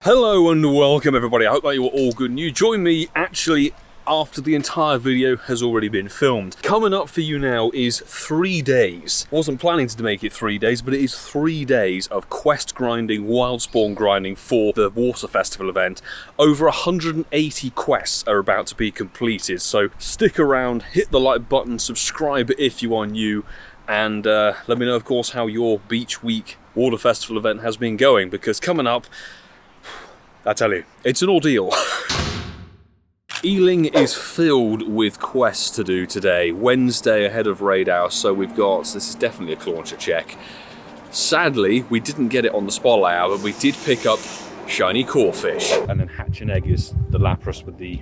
Hello and welcome everybody, I hope that you are all good and you join me actually after the entire video has already been filmed. Coming up for you now is 3 days. Wasn't planning to make it 3 days, but it is 3 days of quest grinding, wild spawn grinding for the Water Festival event. Over 180 quests are about to be completed, so stick around, hit the like button, subscribe if you are new, and let me know of course how your Beach Week Water Festival event has been going, because coming up, I tell you, it's an ordeal. Ealing is filled with quests to do today. Wednesday ahead of raid hour, so we've got, this is definitely a Clauncher check. Sadly, we didn't get it on the spotlight hour, but we did pick up Shiny Crawfish. And then Hatch and Egg is the Lapras with the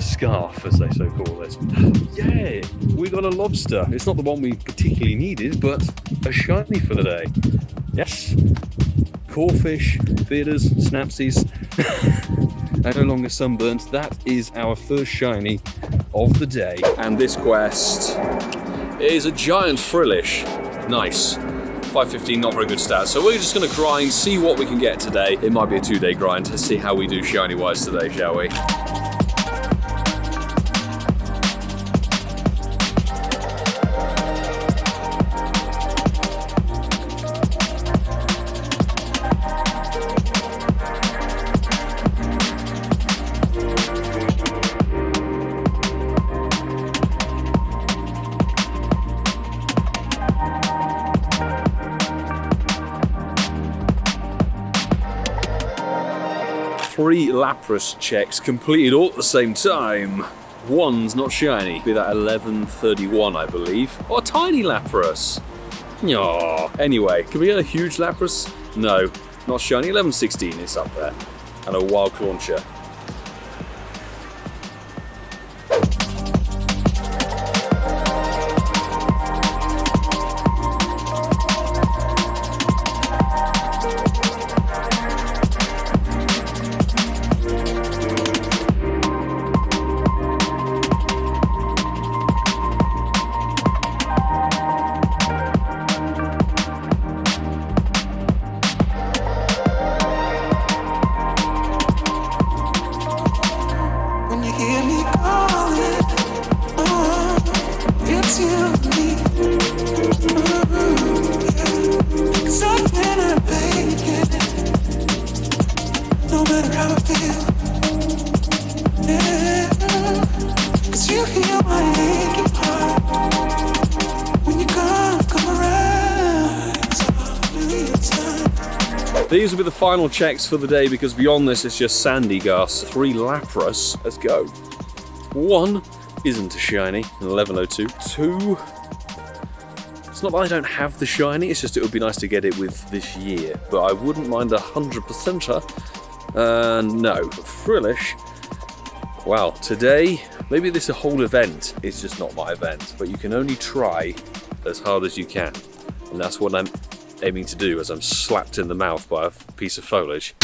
scarf, as they so call it. Yay! We got a lobster. It's not the one we particularly needed, but a shiny for the day. Yes. Crawfish, bearders, snapsies, and no longer sunburnt. That is our first shiny of the day. And this quest is a giant frillish. Nice. 515, not very good stats. So we're just going to grind, see what we can get today. It might be a 2-day grind to see how we do shiny-wise today, shall we? 3 Lapras checks completed all at the same time. One's not shiny. Be that 1131, I believe. Oh, a tiny Lapras. Aww. Anyway, can we get a huge Lapras? No, not shiny. 1116 is up there. And a wild Clauncher. These will be the final checks for the day, because beyond this it's just sandy gas. 3 Lapras. Let's go. 1 isn't a shiny, an 1102. 2. It's not that I don't have the shiny, it's just it would be nice to get it with this year. But I wouldn't mind a 100%er. No. Frillish. Wow, today, maybe this whole event is just not my event. But you can only try as hard as you can. And that's what I'm aiming to do as I'm slapped in the mouth by a piece of foliage.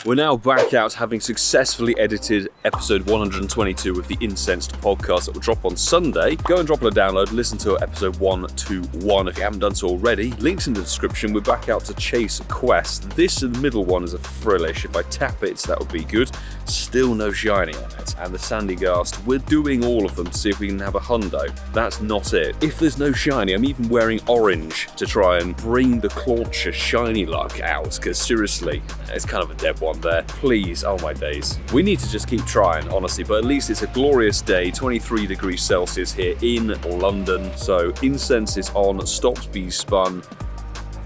We're now back out, having successfully edited episode 122 of the Incensed podcast that will drop on Sunday. Go and drop it a download, listen to episode 121 if you haven't done so already. Links in the description. We're back out to chase quests. This middle one is a frillish. If I tap it, that would be good. Still no shiny on it. And the sandy ghast, we're doing all of them to see if we can have a hundo. That's not it. If there's no shiny, I'm even wearing orange to try and bring the Clauncher shiny luck out, because seriously, it's kind of a dead one there. Please, oh my days. We need to just keep trying, honestly, but at least it's a glorious day, 23 degrees Celsius here in London. So incense is on, stops being spun.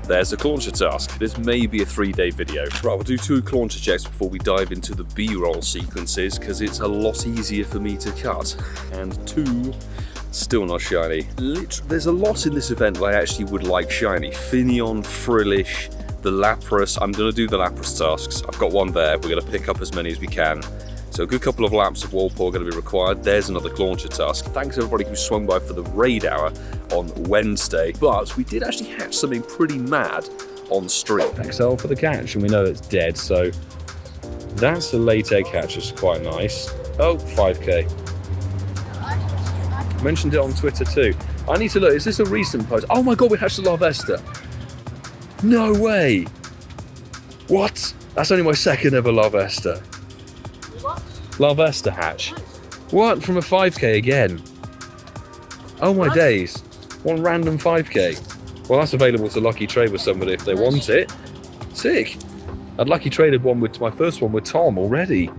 There's the Clauncher task. This may be a 3-day video. Right, we'll do 2 Clauncher checks before we dive into the B-roll sequences, because it's a lot easier for me to cut. And 2, still not shiny. There's a lot in this event that I actually would like shiny. Finneon, Frillish, the Lapras. I'm going to do the Lapras tasks. I've got one there. We're going to pick up as many as we can. So a good couple of laps of Walpole are going to be required. There's another Clauncher task. Thanks everybody who swung by for the raid hour on Wednesday. But we did actually hatch something pretty mad on stream. XL for the catch, and we know it's dead, so that's a late egg hatch, which is quite nice. Oh, 5k. Mentioned it on Twitter too. I need to look, is this a recent post? Oh my god, we hatched a Larvesta. No way! What? That's only my second ever Larvesta. What? Larvesta hatch. What? From a 5k again? Oh my days. One random 5k. Well, that's available to lucky trade with somebody if they want it. Sick. I'd lucky traded one with my first one with Tom already.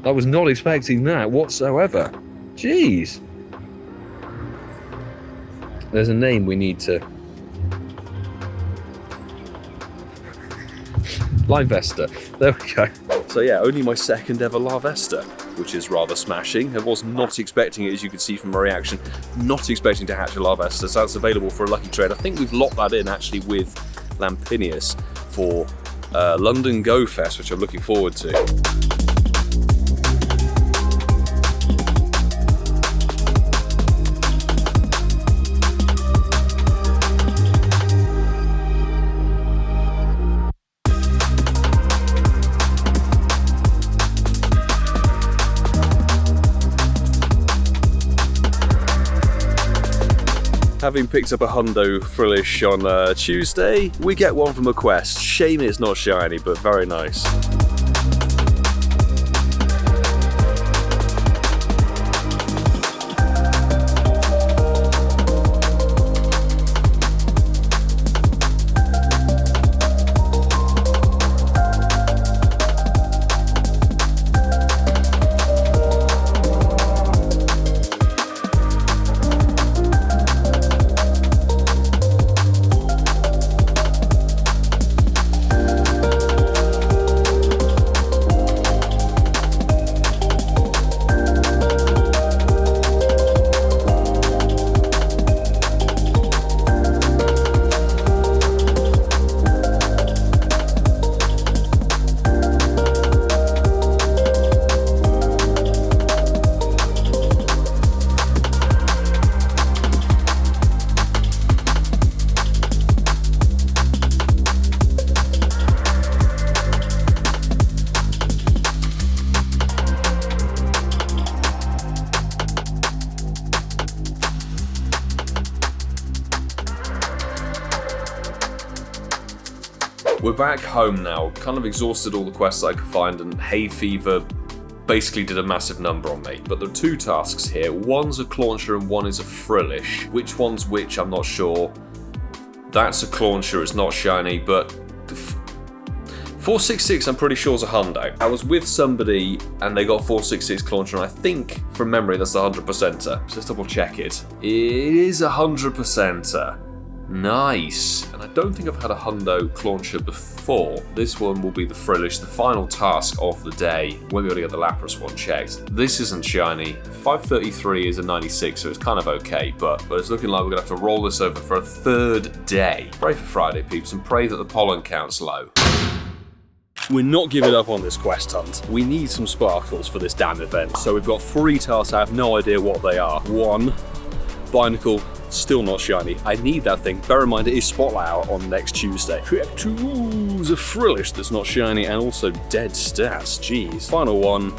I was not expecting that whatsoever. Jeez. There's a name we need to... Larvesta. There we go. So yeah, only my second ever Larvesta, which is rather smashing. I was not expecting it, as you can see from my reaction. Not expecting to hatch a Larvesta, so that's available for a lucky trade. I think we've locked that in actually with Lampinius for London Go Fest, which I'm looking forward to. Having picked up a Hundo frillish on Tuesday, we get one from a quest. Shame it's not shiny, but very nice. We're back home now, kind of exhausted all the quests I could find, and hay fever basically did a massive number on me. But there are two tasks here. One's a Clauncher and one is a Frillish. Which one's which, I'm not sure. That's a Clauncher, it's not shiny, but 466 I'm pretty sure is a Hundo. I was with somebody and they got 466 Clauncher, and I think from memory that's a 100%er. So let's double check it. It is a 100%er. Nice. And I don't think I've had a Hundo Clauncher before. This one will be the Frillish, the final task of the day. We'll be able to get the Lapras one checked. This isn't shiny. 533 is a 96, so it's kind of okay, but it's looking like we're going to have to roll this over for a third day. Pray for Friday, peeps, and pray that the pollen count's low. We're not giving up on this quest hunt. We need some sparkles for this damn event. So we've got 3 tasks, I have no idea what they are. 1, Binacle, still not shiny. I need that thing. Bear in mind it is Spotlight out on next Tuesday. 2's a Frillish that's not shiny, and also dead stats, jeez. Final one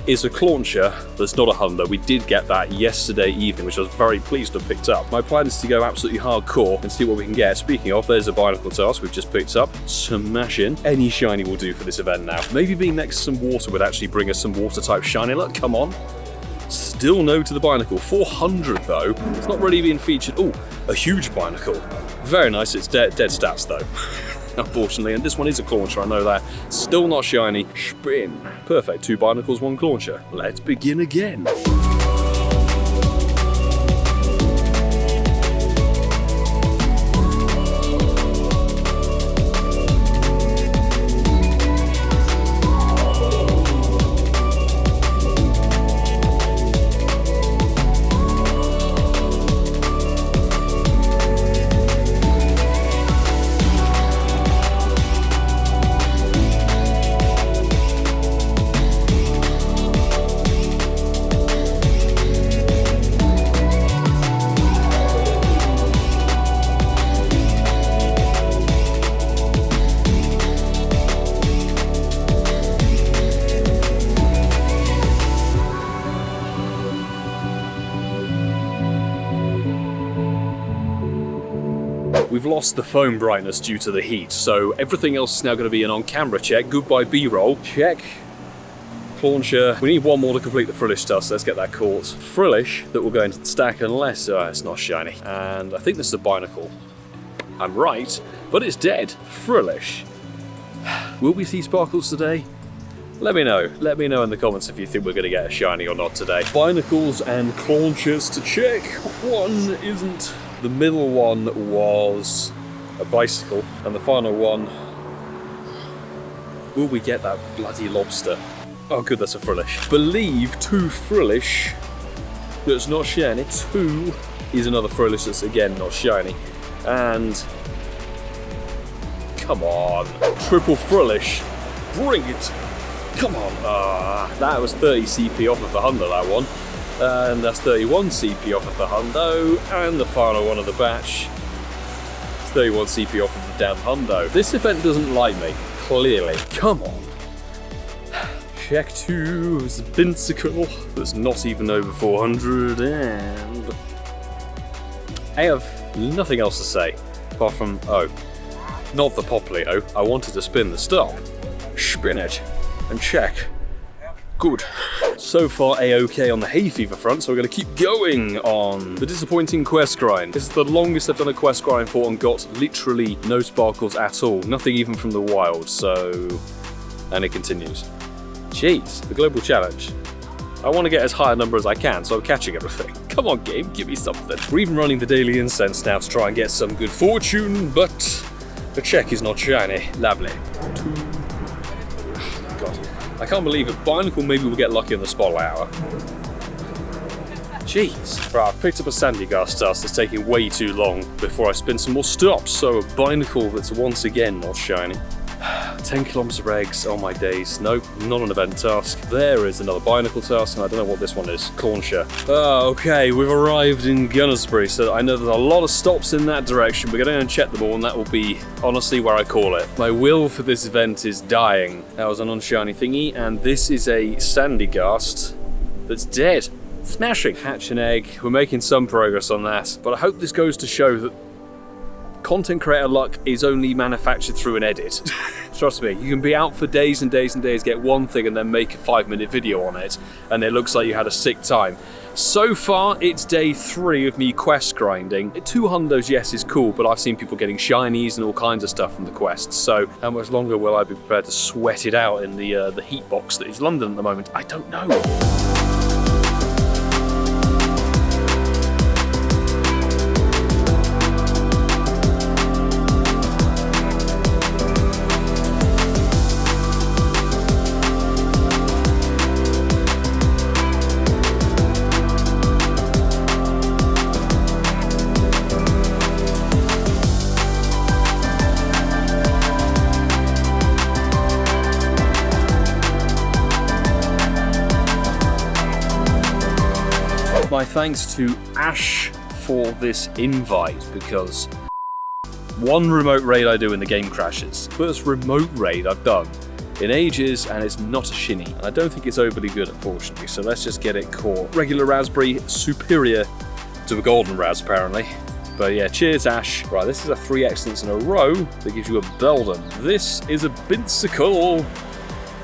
is a Clauncher that's not a Hundo. We did get that yesterday evening, which I was very pleased to have picked up. My plan is to go absolutely hardcore and see what we can get. Speaking of, there's a Binacle task we've just picked up. Smashing. Any shiny will do for this event now. Maybe being next to some water would actually bring us some water type shiny luck. Come on. Still no to the Binacle. 400 though. It's not really being featured. Oh, a huge Binacle. Very nice. It's dead stats though. Unfortunately, and this one is a Clauncher, I know that. Still not shiny. Spin. Perfect. 2 Binacles, 1 Clauncher. Let's begin again. we've lost the phone brightness due to the heat, so everything else is now going to be an on-camera check. Goodbye B-roll. Check. Clauncher. We need one more to complete the Frillish task, so let's get that caught. Frillish, that will go into the stack unless it's not shiny. And I think this is a Binacle. I'm right, but it's dead. Frillish. Will we see sparkles today? Let me know. Let me know in the comments if you think we're going to get a shiny or not today. Binacles and Claunchers to check. One isn't. The middle one was a bicycle, and the final one... Will we get that bloody lobster? Oh good, that's a Frillish. Believe 2 Frillish that's not shiny. 2 is another Frillish that's again not shiny. And... Come on. Triple Frillish. Bring it. Come on. That was 30 CP off of the Hundo, that one. And that's 31 CP off of the Hundo. And the final one of the batch. It's 31 CP off of the damn Hundo. This event doesn't like me. Clearly. Come on. Check 2 is the Mythical. That's not even over 400. And I have nothing else to say. Apart from, not the Poplio. I wanted to spin the stop. Spin it. And check. Good. So far A-OK on the hay fever front, so we're going to keep going on the disappointing quest grind. This is the longest I've done a quest grind for and got literally no sparkles at all. Nothing even from the wild, so... And it continues. Jeez, the global challenge. I want to get as high a number as I can, so I'm catching everything. Come on game, give me something. We're even running the daily incense now to try and get some good fortune, but the check is not shiny. Lovely. God, I can't believe it. Binacle, maybe we'll get lucky in the spotlight hour. Jeez. Right, I've picked up a Sandy Gas task that's taking way too long before I spin some more stops, so a Binacle that's once again not shiny. 10 kilometers of eggs, oh my days. Nope, not an event task. There is another Binacle task, and I don't know what this one is. Clauncher. Oh, okay, we've arrived in Gunnersbury, so I know there's a lot of stops in that direction. We're going to go and check them all, and that will be, honestly, where I call it. My will for this event is dying. That was an unshiny thingy, and this is a Sandy Ghast that's dead. Smashing. Hatch an egg. We're making some progress on that, but I hope this goes to show that content creator luck is only manufactured through an edit. Trust me, you can be out for days and days and days, get one thing and then make a 5-minute video on it, and it looks like you had a sick time. So far, it's day 3 of me quest grinding. 2 Hundos, yes, is cool, but I've seen people getting shinies and all kinds of stuff from the quests, so how much longer will I be prepared to sweat it out in the heat box that is London at the moment? I don't know. My thanks to Ash for this invite, because one remote raid I do in the game crashes. First remote raid I've done in ages, and it's not a shiny. And I don't think it's overly good, unfortunately, so let's just get it caught. Regular raspberry, superior to the golden ras, apparently. But yeah, cheers Ash. Right, this is a 3 excellence in a row that gives you a Beldum. This is a Mythical.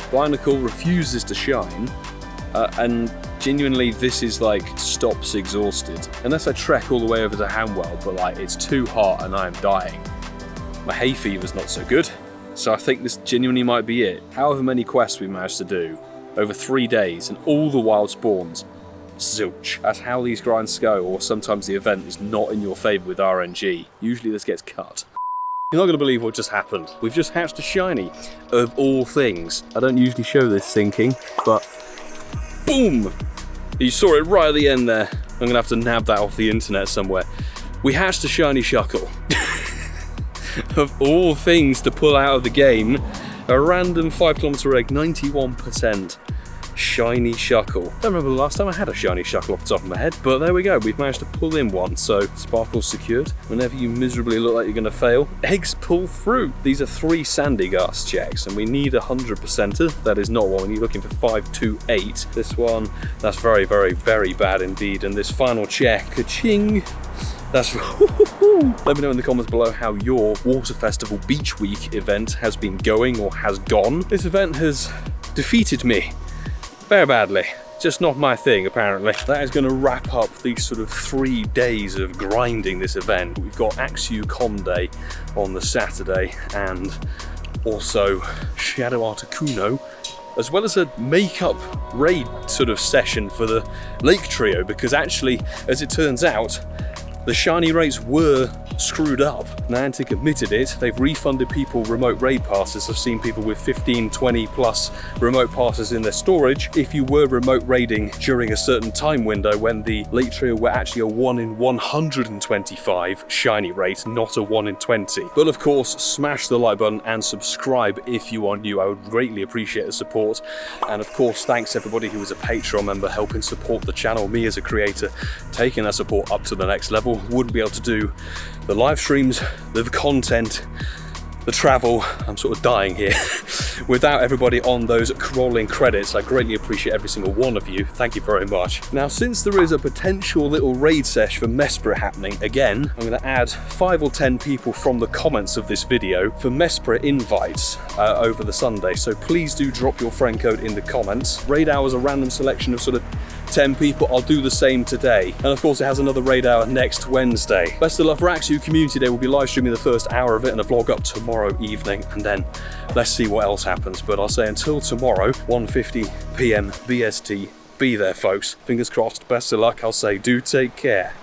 Binacle refuses to shine, and genuinely, this is like stops exhausted. Unless I trek all the way over to Hanwell, but like it's too hot and I am dying. My hay fever's not so good, so I think this genuinely might be it. However many quests we managed to do over 3 days and all the wild spawns. Zilch. That's how these grinds go, or sometimes the event is not in your favour with RNG. Usually this gets cut. You're not going to believe what just happened. We've just hatched a shiny, of all things. I don't usually show this sinking, but boom! You saw it right at the end there. I'm going to have to nab that off the internet somewhere. We hatched a shiny Shuckle. Of all things to pull out of the game, a random 5km egg, 91%. Shiny Shuckle. Don't remember the last time I had a shiny Shuckle off the top of my head, but there we go. We've managed to pull in one, so sparkle's secured. Whenever you miserably look like you're going to fail, eggs pull through. These are 3 Sandy Gas checks, and we need a 100%er. That is not one. When you're looking for 528. This one, that's very, very, very bad indeed. And this final check, ka-ching, That's let me know in the comments below how your Water Festival Beach Week event has been going or has gone. This event has defeated me very badly. Just not my thing, apparently. That is going to wrap up these sort of 3 days of grinding this event. We've got Axew Com Day on the Saturday, and also Shadow Articuno, as well as a makeup raid sort of session for the Lake Trio, because actually, as it turns out, the shiny rates were screwed up. Niantic admitted it. They've refunded people remote raid passes. I've seen people with 15, 20 plus remote passes in their storage. If you were remote raiding during a certain time window when the Lake Trio were actually a 1 in 125 shiny rate, not a 1 in 20. But of course, smash the like button and subscribe if you are new. I would greatly appreciate the support. And of course, thanks to everybody who is a Patreon member helping support the channel, me as a creator, taking that support up to the next level. Wouldn't be able to do the live streams, the content, the travel, I'm sort of dying here, without everybody on those crawling credits. I greatly appreciate every single one of you. Thank you very much. Now, since there is a potential little raid sesh for Mesprit happening again, I'm going to add 5 or 10 people from the comments of this video for Mesprit invites over the Sunday. So please do drop your friend code in the comments. Raid hour is a random selection of sort of 10 people. I'll do the same today. And of course, it has another raid hour next Wednesday. Best of luck for Axew Community Day. We'll be live streaming the first hour of it and a vlog up tomorrow evening. And then let's see what else happens. But I'll say until tomorrow, 1:50 PM BST, be there, folks. Fingers crossed. Best of luck. I'll say do take care.